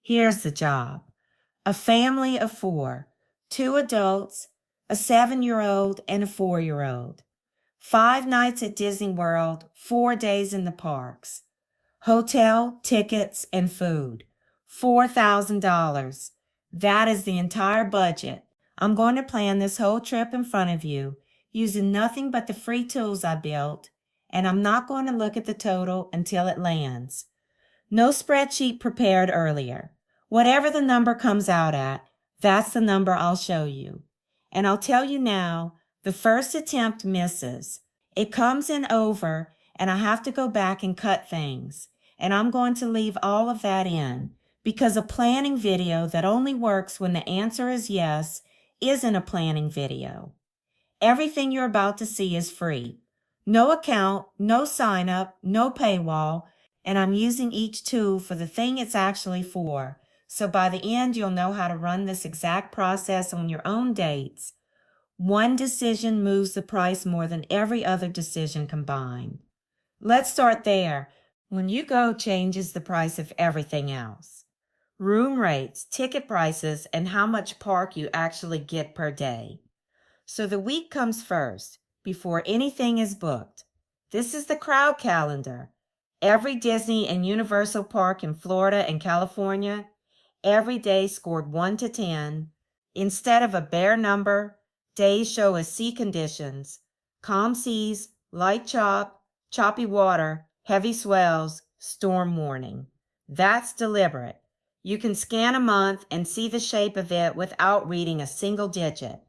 Here's the job. A family of 4, 2 adults, a 7-year-old and a 4-year-old. 5 nights at Disney World, 4 days in the parks. Hotel, tickets, and food. $4,000. That is the entire budget. I'm going to plan this whole trip in front of you, using nothing but the free tools I built, and I'm not going to look at the total until it lands. No spreadsheet prepared earlier. Whatever the number comes out at, that's the number I'll show you. And I'll tell you now, the first attempt misses. It comes in over, and I have to go back and cut things. And I'm going to leave all of that in, because a planning video that only works when the answer is yes isn't a planning video. Everything you're about to see is free. No account, no sign up, no paywall, and I'm using each tool for the thing it's actually for. So by the end, you'll know how to run this exact process on your own dates. One decision moves the price more than every other decision combined. Let's start there. When you go changes the price of everything else. Room rates, ticket prices, and how much park you actually get per day. So the week comes first, before anything is booked. This is the crowd calendar. Every Disney and Universal park in Florida and California, every day scored 1 to 10. Instead of a bare number, days show as sea conditions: calm seas, light chop, choppy water, heavy swells, storm warning. That's deliberate. You can scan a month and see the shape of it without reading a single digit.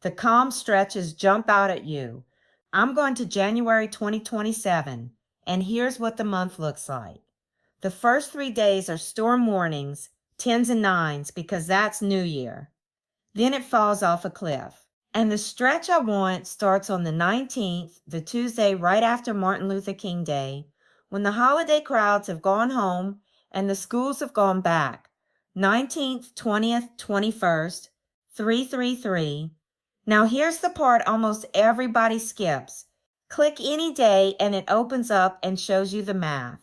The calm stretches jump out at you. I'm going to January 2027, and here's what the month looks like. The first 3 days are storm warnings, 10s and 9s, because that's New Year. Then it falls off a cliff. And the stretch I want starts on the 19th, the Tuesday right after Martin Luther King Day, when the holiday crowds have gone home and the schools have gone back. 19th, 20th, 21st, 333. Now here's the part almost everybody skips. Click any day and it opens up and shows you the math.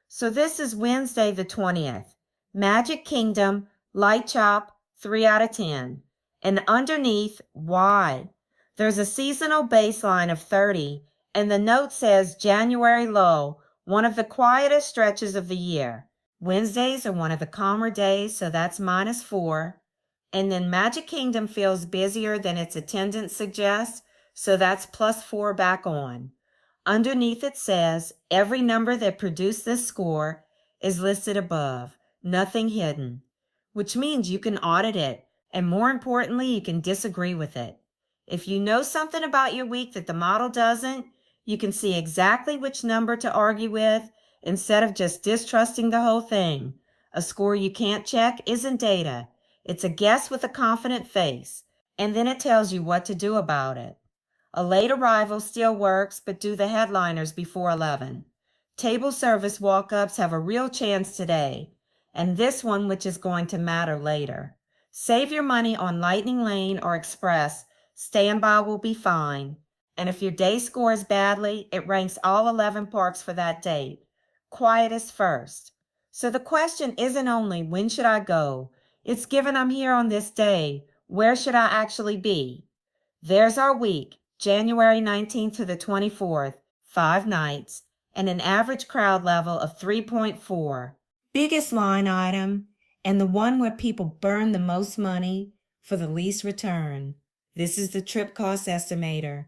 So this is Wednesday the 20th. Magic Kingdom, light chop, 3 out of 10. And underneath, why? There's a seasonal baseline of 30, and the note says January lull, one of the quietest stretches of the year. Wednesdays are one of the calmer days, so that's -4. And then Magic Kingdom feels busier than its attendance suggests, so that's +4 back on. Underneath it says, every number that produced this score is listed above, nothing hidden, which means you can audit it, and more importantly, you can disagree with it. If you know something about your week that the model doesn't, you can see exactly which number to argue with instead of just distrusting the whole thing. A score you can't check isn't data. It's a guess with a confident face, and then it tells you what to do about it. A late arrival still works, but do the headliners before 11. Table service walk-ups have a real chance today, and this one, which is going to matter later. Save your money on Lightning Lane or Express. Standby will be fine. And if your day scores badly, it ranks all 11 parks for that date. Quietest first. So the question isn't only when should I go? It's given I'm here on this day, where should I actually be? There's our week, January 19th to the 24th, 5 nights, and an average crowd level of 3.4. Biggest line item, and the one where people burn the most money for the least return. This is the trip cost estimator.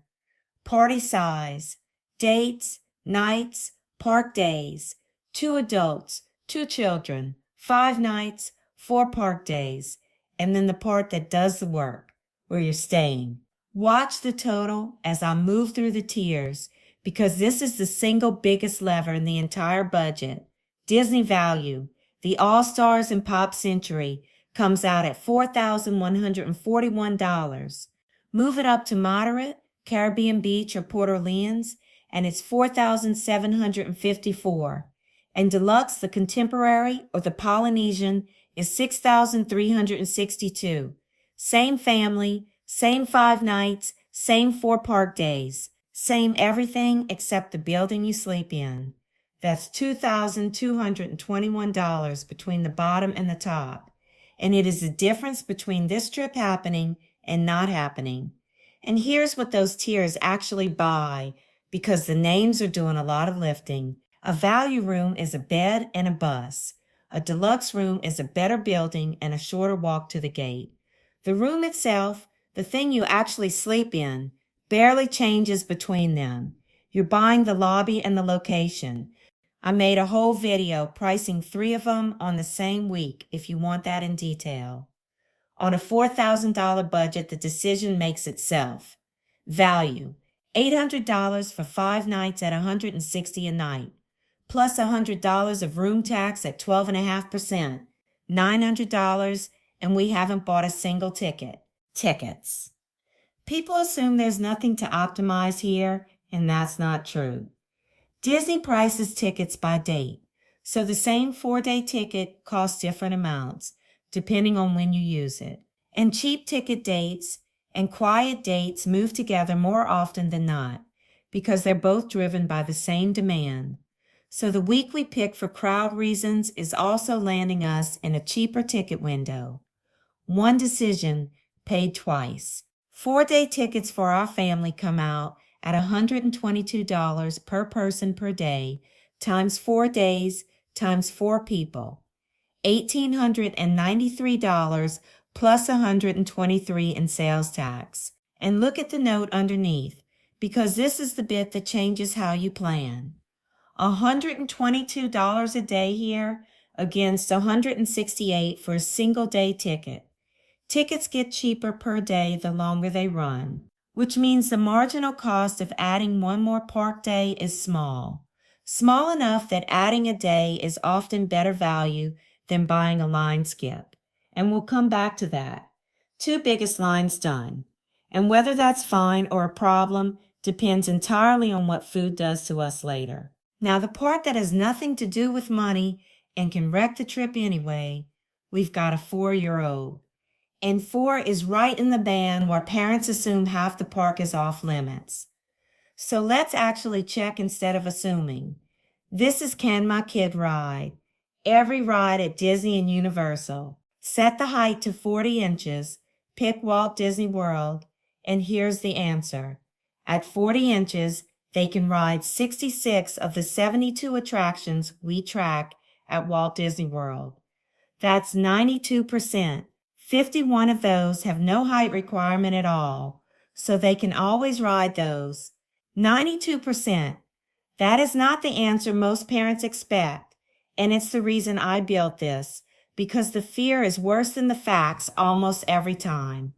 Party size, dates, nights, park days, 2 adults, 2 children, 5 nights, 4 park days, and then the part that does the work, where you're staying. Watch the total as I move through the tiers, because this is the single biggest lever in the entire budget. Disney Value, the All-Stars and Pop Century, comes out at $4,141. Move it up to Moderate, Caribbean Beach, or Port Orleans, and it's $4,754. And Deluxe, the Contemporary, or the Polynesian, is $6,362. Same family, same 5 nights, same 4 park days, same everything except the building you sleep in. That's $2,221 between the bottom and the top. And it is the difference between this trip happening and not happening. And here's what those tiers actually buy, because the names are doing a lot of lifting. A value room is a bed and a bus. A deluxe room is a better building and a shorter walk to the gate. The room itself, the thing you actually sleep in, barely changes between them. You're buying the lobby and the location. I made a whole video pricing 3 of them on the same week if you want that in detail. On a $4,000 budget, the decision makes itself. Value: $800 for 5 nights at $160 a night, plus $100 of room tax at 12.5%, $900, and we haven't bought a single ticket. Tickets. People assume there's nothing to optimize here, and that's not true. Disney prices tickets by date, so the same 4-day ticket costs different amounts, depending on when you use it. And cheap ticket dates and quiet dates move together more often than not, because they're both driven by the same demand. So the week we pick for crowd reasons is also landing us in a cheaper ticket window. One decision, paid twice. 4-day tickets for our family come out at $122 per person per day, times 4 days, times 4 people. $1,893 plus $123 in sales tax. And look at the note underneath, because this is the bit that changes how you plan. $122 a day here against $168 for a single day ticket. Tickets get cheaper per day the longer they run, which means the marginal cost of adding one more park day is small. Small enough that adding a day is often better value than buying a line skip. And we'll come back to that. 2 biggest lines done. And whether that's fine or a problem depends entirely on what food does to us later. Now, the part that has nothing to do with money and can wreck the trip anyway, we've got a 4-year-old. And 4 is right in the band where parents assume half the park is off limits. So let's actually check instead of assuming. This is Can My Kid Ride? Every ride at Disney and Universal. Set the height to 40 inches, pick Walt Disney World, and here's the answer. At 40 inches, they can ride 66 of the 72 attractions we track at Walt Disney World. That's 92%. 51 of those have no height requirement at all, so they can always ride those. 92%. That is not the answer most parents expect, and it's the reason I built this, because the fear is worse than the facts almost every time.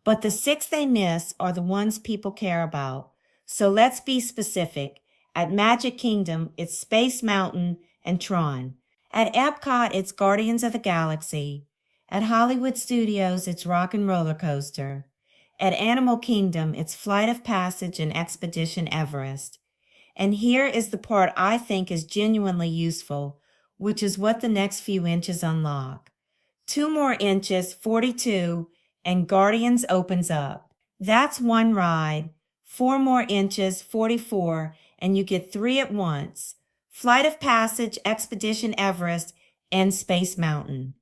But the 6 they miss are the ones people care about. So let's be specific. At Magic Kingdom, it's Space Mountain and Tron. At Epcot, it's Guardians of the Galaxy. At Hollywood Studios, it's Rock and Roller Coaster. At Animal Kingdom, it's Flight of Passage and Expedition Everest. And here is the part I think is genuinely useful, which is what the next few inches unlock. 2 more inches, 42, and Guardians opens up. That's 1 ride. 4 more inches, 44, and you get 3 at once. Flight of Passage, Expedition Everest, and Space Mountain.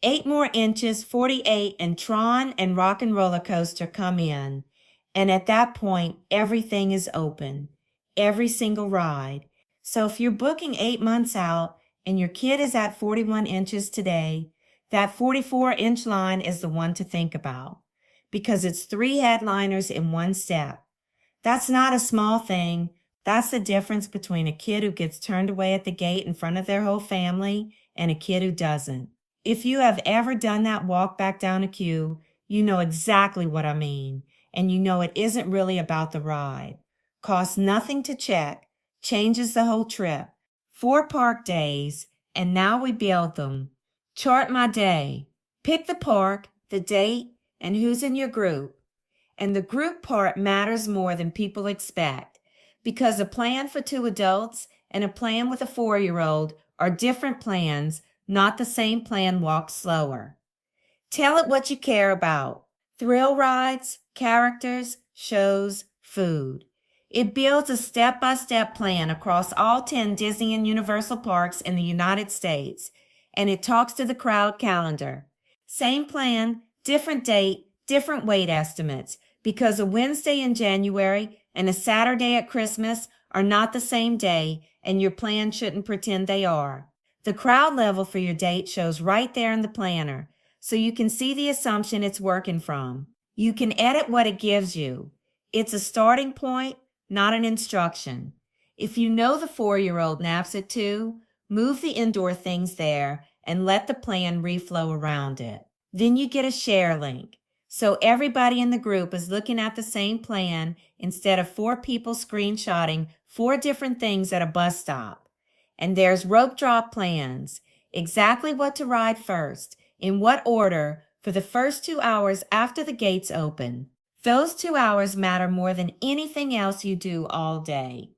8 more inches, 48, and Tron and Rock and Roller Coaster come in. And at that point, everything is open. Every single ride. So if you're booking 8 months out and your kid is at 41 inches today, that 44-inch line is the one to think about, because it's 3 headliners in 1 step. That's not a small thing. That's the difference between a kid who gets turned away at the gate in front of their whole family and a kid who doesn't. If you have ever done that walk back down a queue, you know exactly what I mean, and you know it isn't really about the ride. Costs nothing to check, changes the whole trip. 4 park days, and now we build them. Chart my day. Pick the park, the date, and who's in your group. And the group part matters more than people expect, because a plan for 2 adults and a plan with a 4-year-old are different plans, not the same plan walked slower. Tell it what you care about. Thrill rides, characters, shows, food. It builds a step-by-step plan across all 10 Disney and Universal parks in the United States, and it talks to the crowd calendar. Same plan, different date, different weight estimates, because a Wednesday in January and a Saturday at Christmas are not the same day, and your plan shouldn't pretend they are. The crowd level for your date shows right there in the planner, so you can see the assumption it's working from. You can edit what it gives you. It's a starting point, not an instruction. If you know the 4-year-old naps at 2, move the indoor things there and let the plan reflow around it. Then you get a share link. So everybody in the group is looking at the same plan instead of 4 people screenshotting 4 different things at a bus stop. And there's rope drop plans, exactly what to ride first, in what order, for the first 2 hours after the gates open. Those 2 hours matter more than anything else you do all day.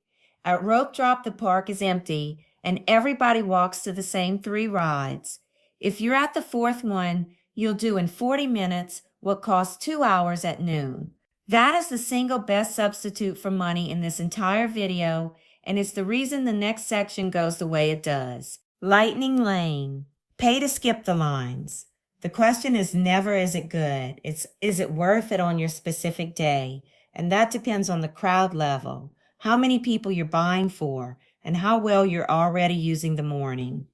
At rope drop, the park is empty and everybody walks to the same 3 rides. If you're at the 4th one, you'll do in 40 minutes what costs 2 hours at noon. That is the single best substitute for money in this entire video, and it's the reason the next section goes the way it does. Lightning Lane. Pay to skip the lines. The question is never, is it good? It's, is it worth it on your specific day? And that depends on the crowd level, how many people you're buying for, and how well you're already using the morning.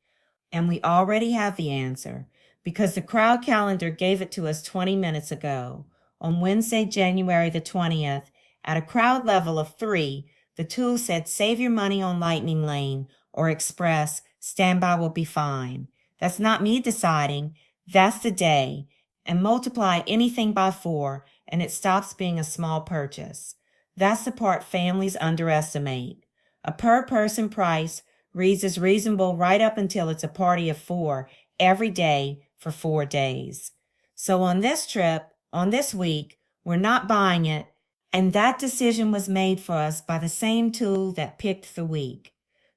And we already have the answer, because the crowd calendar gave it to us 20 minutes ago. On Wednesday, January the 20th, at a crowd level of 3, the tool said save your money on Lightning Lane or Express, standby will be fine. That's not me deciding, that's the day, and multiply anything by 4 and it stops being a small purchase. That's the part families underestimate. A per person price reads as reasonable right up until it's a party of 4 every day for 4 days. So on this trip, on this week, we're not buying it, and that decision was made for us by the same tool that picked the week.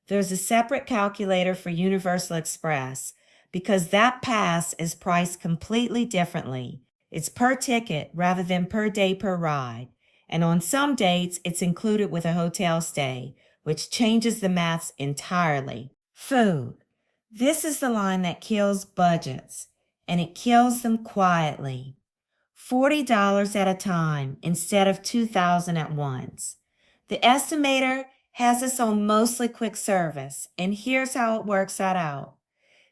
There's a separate calculator for Universal Express because that pass is priced completely differently. It's per ticket rather than per day per ride, and on some dates it's included with a hotel stay, which changes the maths entirely. Food. This is the line that kills budgets, and it kills them quietly. $40 at a time instead of $2,000 at once. The estimator has us on mostly quick service, and here's how it works that out.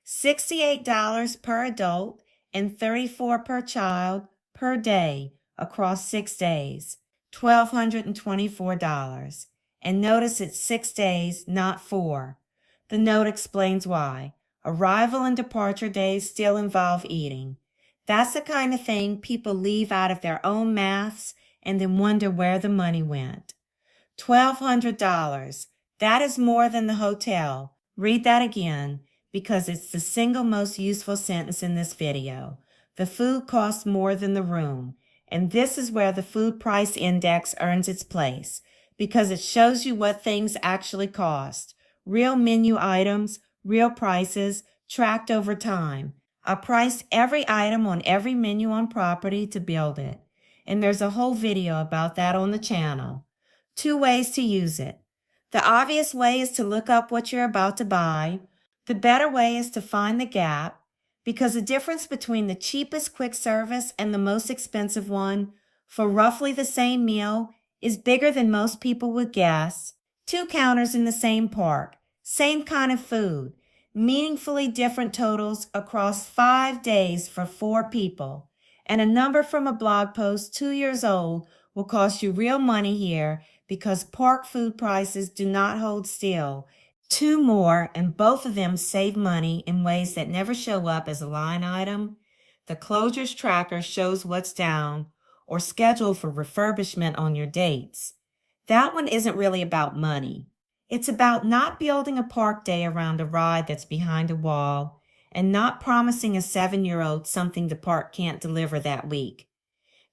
$68 per adult and $34 per child per day across 6 days, $1,224. And notice it's 6 days, not 4. The note explains why. Arrival and departure days still involve eating. That's the kind of thing people leave out of their own maths and then wonder where the money went. $1,200. That is more than the hotel. Read that again because it's the single most useful sentence in this video. The food costs more than the room, and this is where the food price index earns its place because it shows you what things actually cost. Real menu items, real prices, tracked over time. I priced every item on every menu on property to build it, and there's a whole video about that on the channel. 2 ways to use it. The obvious way is to look up what you're about to buy. The better way is to find the gap, because the difference between the cheapest quick service and the most expensive one for roughly the same meal is bigger than most people would guess. 2 counters in the same park, same kind of food, meaningfully different totals across 5 days for 4 people. And a number from a blog post 2 years old will cost you real money here because park food prices do not hold still. 2 more, and both of them save money in ways that never show up as a line item. The closures tracker shows what's down or scheduled for refurbishment on your dates. That one isn't really about money. It's about not building a park day around a ride that's behind a wall and not promising a 7-year-old something the park can't deliver that week.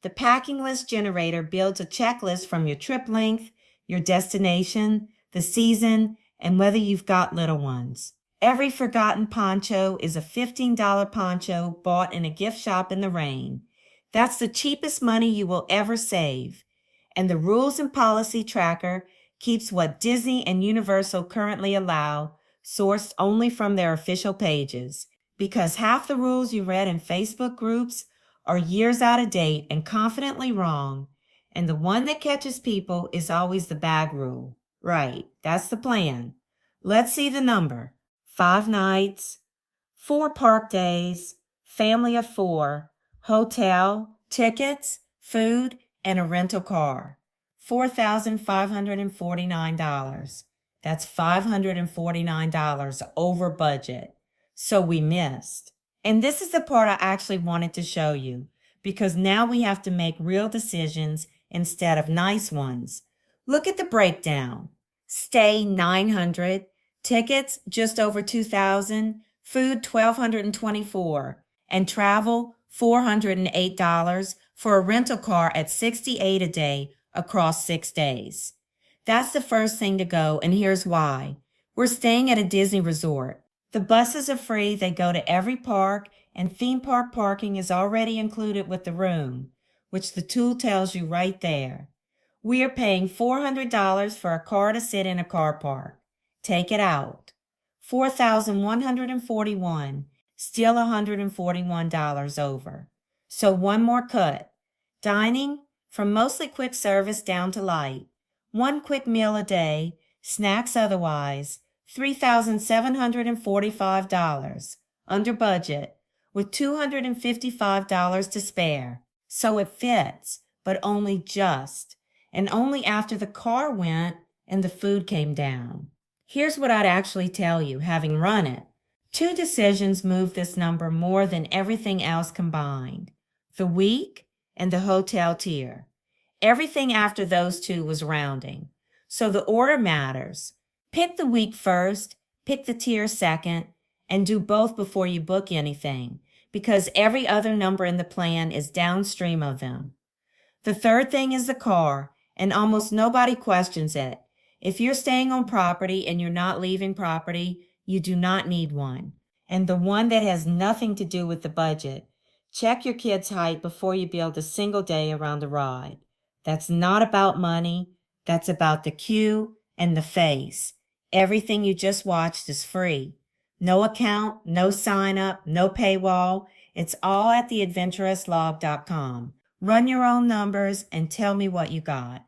The packing list generator builds a checklist from your trip length, your destination, the season, and whether you've got little ones. Every forgotten poncho is a $15 poncho bought in a gift shop in the rain. That's the cheapest money you will ever save. And the rules and policy tracker keeps what Disney and Universal currently allow, sourced only from their official pages. Because half the rules you read in Facebook groups are years out of date and confidently wrong, and the one that catches people is always the bag rule. Right, that's the plan. Let's see the number. 5 nights, 4 park days, family of 4, hotel, tickets, food, and a rental car. $4,549. That's $549 over budget. So we missed. And this is the part I actually wanted to show you, because now we have to make real decisions instead of nice ones. Look at the breakdown. Stay $900, tickets just over $2,000, food $1,224, and travel $408 for a rental car at $68 a day across 6 days. That's the first thing to go, and here's why. We're staying at a Disney resort. The buses are free, they go to every park, and theme park parking is already included with the room, which the tool tells you right there. We are paying $400 for a car to sit in a car park. Take it out. $4,141, still $141 over. So one more cut. Dining, from mostly quick service down to light. 1 quick meal a day, snacks otherwise, $3,745, under budget, with $255 to spare. So it fits, but only just, and only after the car went and the food came down. Here's what I'd actually tell you, having run it. 2 decisions move this number more than everything else combined. The week and the hotel tier. Everything after those 2 was rounding. So the order matters. Pick the week first, pick the tier second, and do both before you book anything, because every other number in the plan is downstream of them. The third thing is the car, and almost nobody questions it. If you're staying on property and you're not leaving property, you do not need one. And the one that has nothing to do with the budget. Check your kid's height before you build a single day around the ride. That's not about money. That's about the queue and the face. Everything you just watched is free. No account, no sign up, no paywall. It's all at theadventurouslog.com. Run your own numbers and tell me what you got.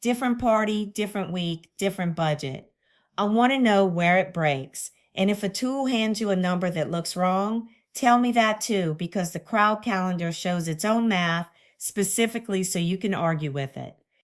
Different party, different week, different budget. I want to know where it breaks. And if a tool hands you a number that looks wrong, tell me that too, because the crowd calendar shows its own math specifically so you can argue with it.